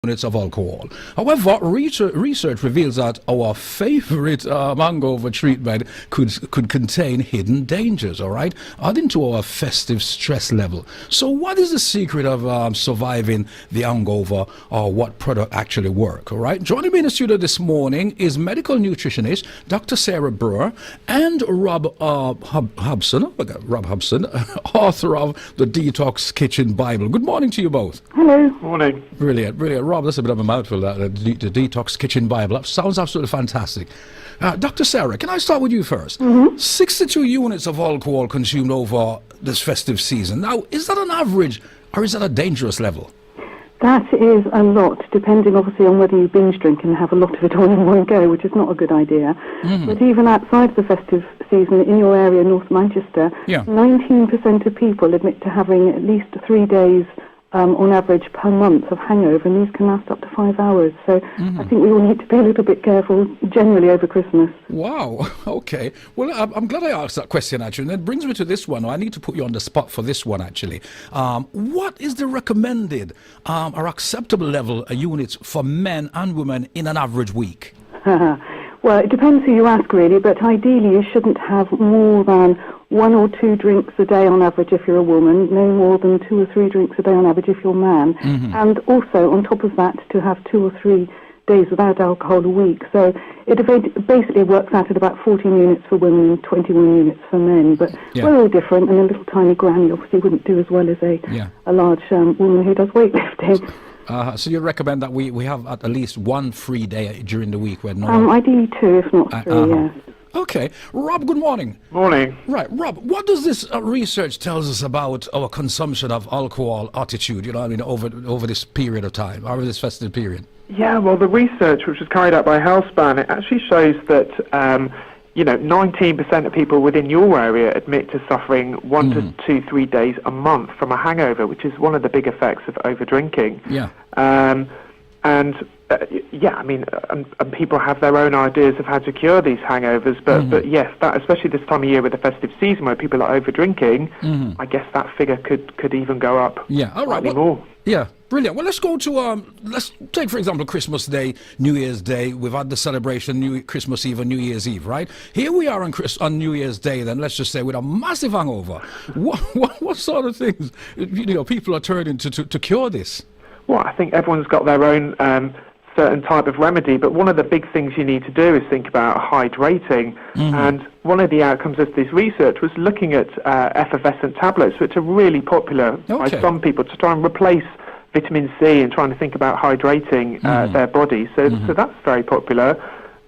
units of alcohol. However, research reveals that our favorite hangover treatment could contain hidden dangers, all right, adding to our festive stress level. So what is the secret of surviving the hangover, or what product actually work, all right? Joining me in the studio this morning is medical nutritionist Dr. Sarah Brewer and Rob Hobson, author of the Detox Kitchen Bible. Good morning to you both. Hello. Morning. Brilliant. Rob, that's a bit of a mouthful, the Detox Kitchen Bible. That sounds absolutely fantastic. Dr. Sarah, can I start with you first? 62 units of alcohol consumed over this festive season. Now, is that an average or is that a dangerous level? That is a lot, depending obviously on whether you binge drink and have a lot of it all in one go, which is not a good idea. But even outside the festive season, in your area, North Manchester, 19% of people admit to having at least 3 days on average per month of hangover, and these can last up to 5 hours. So I think we all need to be a little bit careful generally over Christmas. Wow, okay. Well, I'm glad I asked that question, actually. And that brings me to this one. I need to put you on the spot for this one, actually. What is the recommended or acceptable level of units for men and women in an average week? Well, it depends who you ask, really, but ideally you shouldn't have more than 1 or 2 drinks a day on average if you're a woman, no more than 2 or 3 drinks a day on average if you're a man, and also on top of that to have 2 or 3 days without alcohol a week. So it basically works out at about 14 units for women and 21 units for men, but we're all different, and a little tiny granny obviously wouldn't do as well as a large woman who does weightlifting. So you recommend that we have at least 1 free day during the week where no... Ideally 2, if not 3, yes. Okay. Rob, good morning. Morning. Right, Rob, what does this research tells us about our consumption of alcohol attitude, over this period of time, over this festive period? Yeah, well, the research, which was carried out by Hobson, it actually shows that, 19% of people within your area admit to suffering 1 to 2, 3 days a month from a hangover, which is one of the big effects of over-drinking. Yeah. And people have their own ideas of how to cure these hangovers, but yes, that, especially this time of year with the festive season where people are over-drinking, I guess that figure could even go up slightly more. Yeah, brilliant. Well, let's go to, let's take, for example, Christmas Day, New Year's Day. We've had the celebration, Christmas Eve and New Year's Eve, right? Here we are on New Year's Day, then, let's just say, with a massive hangover. What sort of things, people are turning to cure this? Well, I think everyone's got their own certain type of remedy, but one of the big things you need to do is think about hydrating. And one of the outcomes of this research was looking at effervescent tablets, which are really popular by some people to try and replace vitamin C and trying to think about hydrating their body. So that's very popular.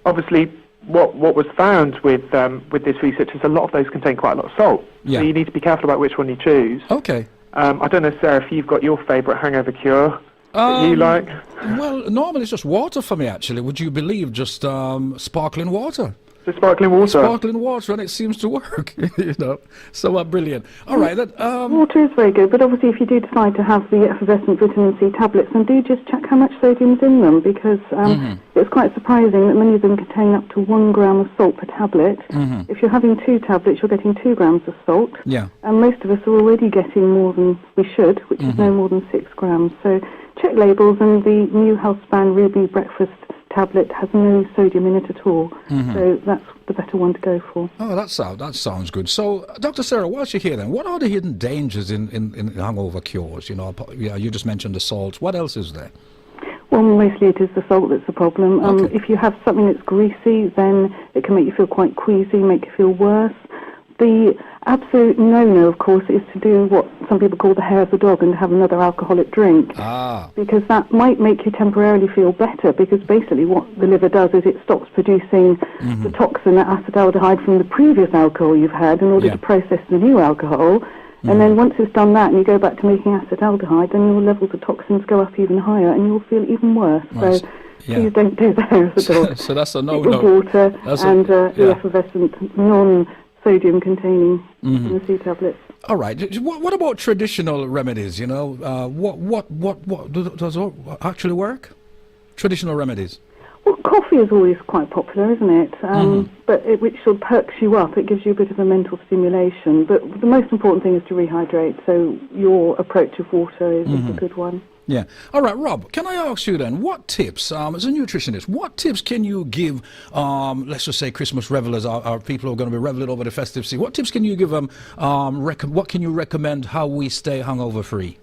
Obviously, what was found with this research is a lot of those contain quite a lot of salt. So you need to be careful about which one you choose. Okay. I don't know, Sarah, if you've got your favourite hangover cure that you like. Well, normally it's just water for me, actually. Would you believe? Just sparkling water. Just sparkling water? Sparkling water, and it seems to work, So brilliant. All right. Water is very good, but obviously if you do decide to have the effervescent vitamin C tablets, then do just check how much sodium's in them, because it's quite surprising that many of them contain up to 1 gram of salt per tablet. If you're having 2 tablets, you're getting 2 grams of salt. Yeah. And most of us are already getting more than we should, which is no more than 6 grams. So check labels, and the new Hobson Ruby Breakfast tablet has no sodium in it at all, so that's the better one to go for. Oh, that sounds good. So, Dr. Sarah, whilst you're here then, what are the hidden dangers in hangover cures? You just mentioned the salt. What else is there? Well, mostly it is the salt that's the problem. If you have something that's greasy, then it can make you feel quite queasy, make you feel worse. The absolute no-no, of course, is to do what some people call the hair of the dog and have another alcoholic drink. Because that might make you temporarily feel better, because basically what the liver does is it stops producing the toxin, acetaldehyde, from the previous alcohol you've had in order to process the new alcohol. And then once it's done that and you go back to making acetaldehyde, then your levels of toxins go up even higher and you'll feel even worse. Right. So please don't do the hair of the dog. So that's a no-no. Water and the effervescent non-sodium containing vitamin C tablets. All right. What about traditional remedies? What does actually work? Traditional remedies. Well, coffee is always quite popular, isn't it? But which sort of perks you up. It gives you a bit of a mental stimulation. But the most important thing is to rehydrate. So your approach of water is a good one. Yeah. All right, Rob, can I ask you then, what tips, as a nutritionist, what tips can you give, let's just say Christmas revelers, our people who are going to be reveling over the festive season, what tips can you give them, what can you recommend how we stay hangover-free?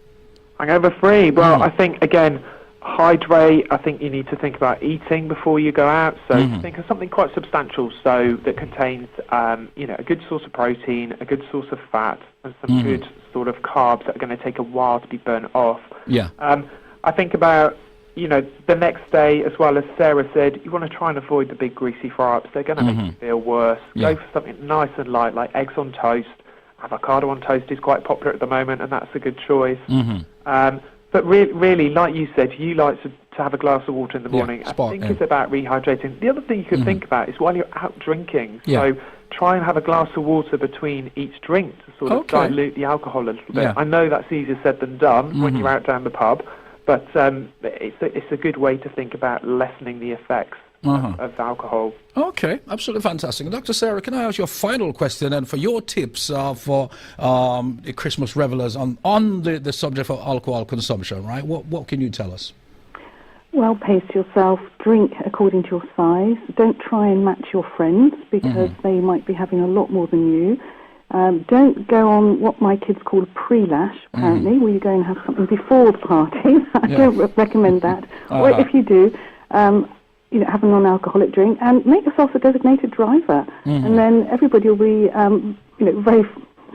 Hangover-free? Well, I think, again, hydrate. I think you need to think about eating before you go out. So think of something quite substantial, so that contains, a good source of protein, a good source of fat, and some good sort of carbs that are going to take a while to be burnt off. Yeah. I think about, the next day, as well as Sarah said, you want to try and avoid the big greasy fry-ups. They're going to make you feel worse. Yeah. Go for something nice and light, like eggs on toast. Avocado on toast is quite popular at the moment, and that's a good choice. But really, like you said, you like to have a glass of water in the morning. I think it's about rehydrating. The other thing you could think about is while you're out drinking. So try and have a glass of water between each drink to sort of dilute the alcohol a little bit. Yeah. I know that's easier said than done when you're out down the pub, but it's a good way to think about lessening the effects of alcohol. Okay, absolutely fantastic. And Dr. Sarah, can I ask your final question and for your tips for the Christmas revelers on the subject of alcohol consumption, right? What can you tell us? Well, pace yourself, drink according to your size. Don't try and match your friends because they might be having a lot more than you. Don't go on what my kids call a pre-lash, apparently, where you go and have something before the party. I don't recommend that. Or if you do, have a non-alcoholic drink and make yourself a designated driver, and then everybody will be,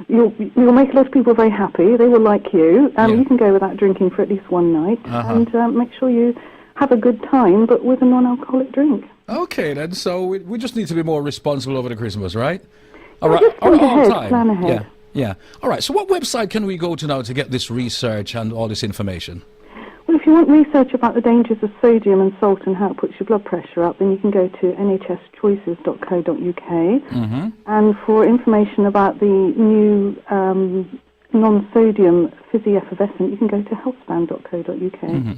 You'll make a lot of people very happy. They will like you. You can go without drinking for at least one night, and make sure you have a good time, but with a non-alcoholic drink. Okay, then. So we just need to be more responsible over the Christmas, right? All right. Just think ahead, plan ahead. Yeah. All right. So what website can we go to now to get this research and all this information? Well, if you want research about the dangers of sodium and salt and how it puts your blood pressure up, then you can go to nhschoices.co.uk. And for information about the new non-sodium fizzy effervescent, you can go to healthspan.co.uk.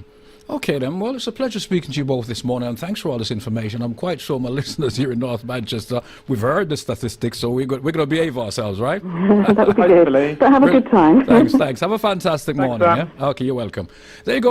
Okay then, well, it's a pleasure speaking to you both this morning, and thanks for all this information. I'm quite sure my listeners here in North Manchester, we've heard the statistics, so we're going to behave ourselves, right? That would be good. But have a good time. Thanks. Have a fantastic morning. Yeah? Okay, you're welcome. There you go.